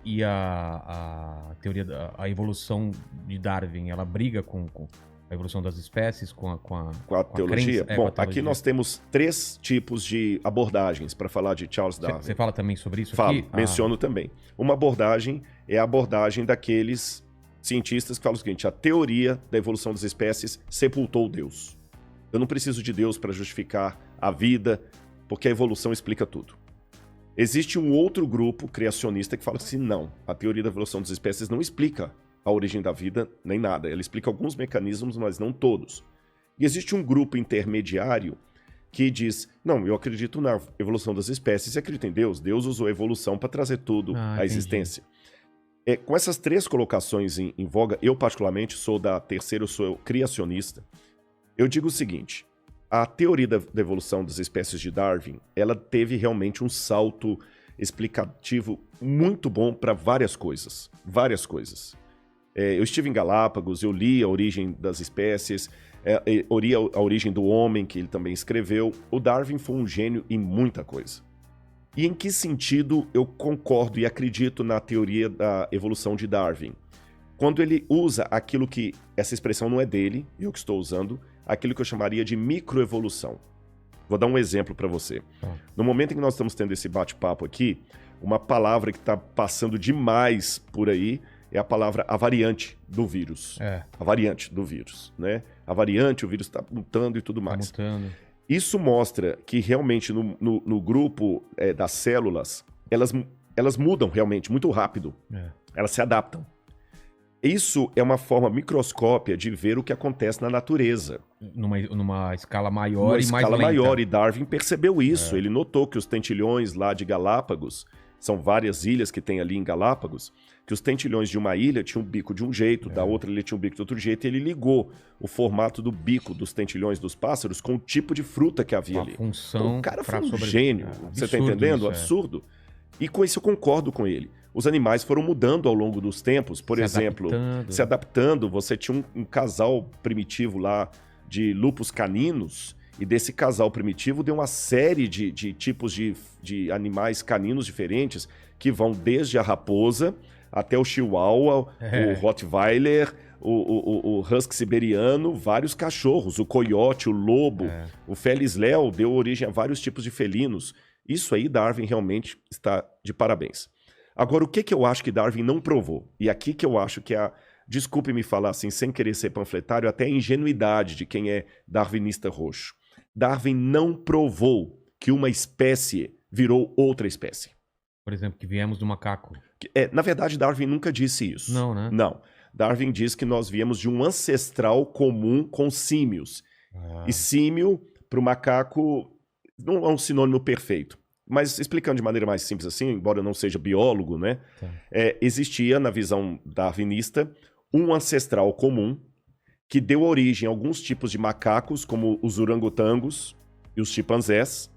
E a teoria a evolução de Darwin, ela briga com a evolução das espécies, com a teologia? crença, Bom, com a teologia. aqui nós temos 3 tipos de abordagens para falar de Charles Darwin. Você fala também sobre isso Falo, aqui? menciono também. Uma abordagem é a abordagem daqueles cientistas que falam o seguinte: a teoria da evolução das espécies sepultou Deus. Eu não preciso de Deus para justificar a vida, porque a evolução explica tudo. Existe um outro grupo criacionista que fala assim: não, a teoria da evolução das espécies não explica a origem da vida, nem nada. Ela explica alguns mecanismos, mas não todos. E existe um grupo intermediário que diz: não, eu acredito na evolução das espécies e acredito em Deus. Deus usou a evolução para trazer tudo à existência. Com essas 3 colocações em voga, eu particularmente sou da terceira, eu sou criacionista. Eu digo o seguinte: a teoria da evolução das espécies de Darwin, ela teve realmente um salto explicativo muito bom para várias coisas. Várias coisas. Eu estive em Galápagos, eu li a origem das espécies, li a origem do homem, que ele também escreveu. O Darwin foi um gênio em muita coisa. E em que sentido eu concordo e acredito na teoria da evolução de Darwin? Quando ele usa aquilo que, essa expressão não é dele, eu que estou usando, aquilo que eu chamaria de microevolução. Vou dar um exemplo para você. No momento em que nós estamos tendo esse bate-papo aqui, uma palavra que está passando demais por aí é a palavra a variante do vírus. A variante do vírus, né? A variante, o vírus está mutando e tudo mais. Isso mostra que realmente no grupo das células, elas mudam realmente muito rápido. Elas se adaptam. Isso é uma forma microscópia de ver o que acontece na natureza. Numa escala maior e mais lenta. Numa escala maior, e Darwin percebeu isso. Ele notou que os tentilhões lá de Galápagos, são várias ilhas que tem ali em Galápagos, que os tentilhões de uma ilha tinham um bico de um jeito, da outra ilha tinha um bico de outro jeito, e ele ligou o formato do bico dos tentilhões dos pássaros com o tipo de fruta que havia ali. Função o cara foi um gênio, você tá entendendo? Isso, absurdo. E com isso eu concordo com ele. Os animais foram mudando ao longo dos tempos, por exemplo, se adaptando. Você tinha um casal primitivo lá de lupus caninos, e desse casal primitivo deu uma série de tipos de animais caninos diferentes, que vão desde a raposa até o chihuahua, o rottweiler, o husky siberiano, vários cachorros, o coiote, o lobo, o felis leo deu origem a vários tipos de felinos. Isso aí Darwin realmente está de parabéns. Agora, o que eu acho que Darwin não provou? E aqui que eu acho que desculpe-me falar assim, sem querer ser panfletário, até a ingenuidade de quem é darwinista roxo. Darwin não provou que uma espécie virou outra espécie. Por exemplo, que viemos do macaco. Na verdade, Darwin nunca disse isso. Não, né? Não. Darwin diz que nós viemos de um ancestral comum com símios. E símio, para o macaco, não é um sinônimo perfeito. Mas explicando de maneira mais simples assim, embora eu não seja biólogo, né? Existia, na visão darwinista, um ancestral comum que deu origem a alguns tipos de macacos, como os orangotangos e os chimpanzés.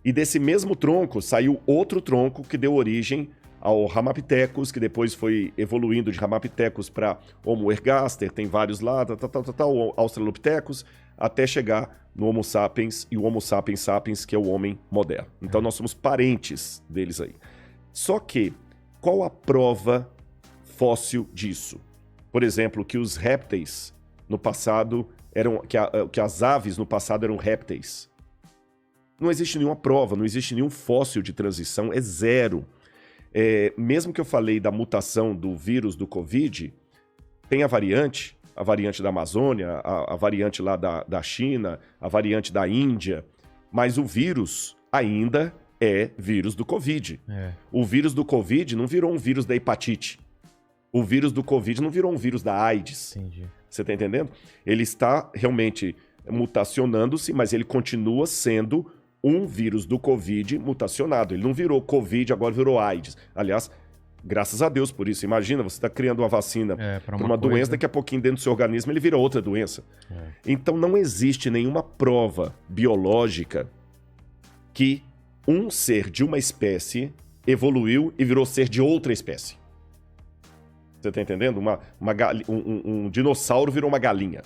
E desse mesmo tronco saiu outro tronco que deu origem ao Ramapithecus, que depois foi evoluindo de Ramapithecus para Homo ergaster, tem vários lá, Australopithecus, até chegar no Homo sapiens e o Homo sapiens sapiens, que é o homem moderno. Então nós somos parentes deles aí. Só que, qual a prova fóssil disso? Por exemplo, que os répteis no passado que as aves no passado eram répteis. Não existe nenhuma prova, não existe nenhum fóssil de transição, é zero. Mesmo que eu falei da mutação do vírus do Covid, tem a variante da Amazônia, a variante lá da China, a variante da Índia, mas o vírus ainda é vírus do Covid. O vírus do Covid não virou um vírus da hepatite. O vírus do Covid não virou um vírus da AIDS. Entendi. Você está entendendo? Ele está realmente mutacionando-se, mas ele continua sendo um vírus do Covid mutacionado. Ele não virou Covid, agora virou AIDS. Aliás, graças a Deus por isso. Imagina, você está criando uma vacina para uma doença, daqui a pouquinho dentro do seu organismo ele vira outra doença. Então não existe nenhuma prova biológica que um ser de uma espécie evoluiu e virou ser de outra espécie. Você está entendendo? Um dinossauro virou uma galinha.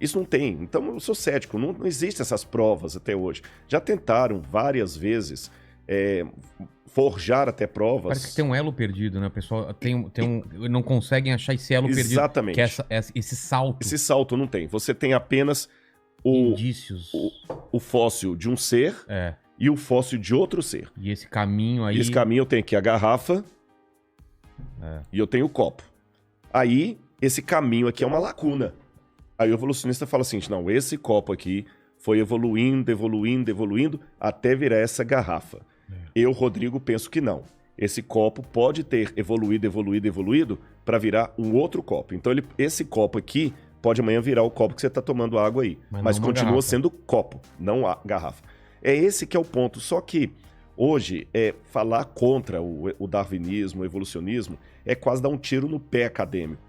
Isso não tem. Então eu sou cético. Não existem essas provas até hoje. Já tentaram várias vezes forjar até provas. Parece que tem um elo perdido, né? O pessoal não conseguem achar esse elo perdido. Exatamente. Que é esse salto. Esse salto não tem. Você tem apenas indícios. O fóssil de um ser e o fóssil de outro ser. E esse caminho aí... E esse caminho eu tenho aqui a garrafa e eu tenho o copo. Aí, esse caminho aqui é uma lacuna. Aí o evolucionista fala assim, não, esse copo aqui foi evoluindo, evoluindo, evoluindo, até virar essa garrafa. Eu, Rodrigo, penso que não. Esse copo pode ter evoluído, evoluído, evoluído para virar um outro copo. Então, esse copo aqui pode amanhã virar o copo que você está tomando água aí. Mas continua sendo copo, não a garrafa. É esse que é o ponto. Só que hoje, falar contra o darwinismo, o evolucionismo, é quase dar um tiro no pé acadêmico.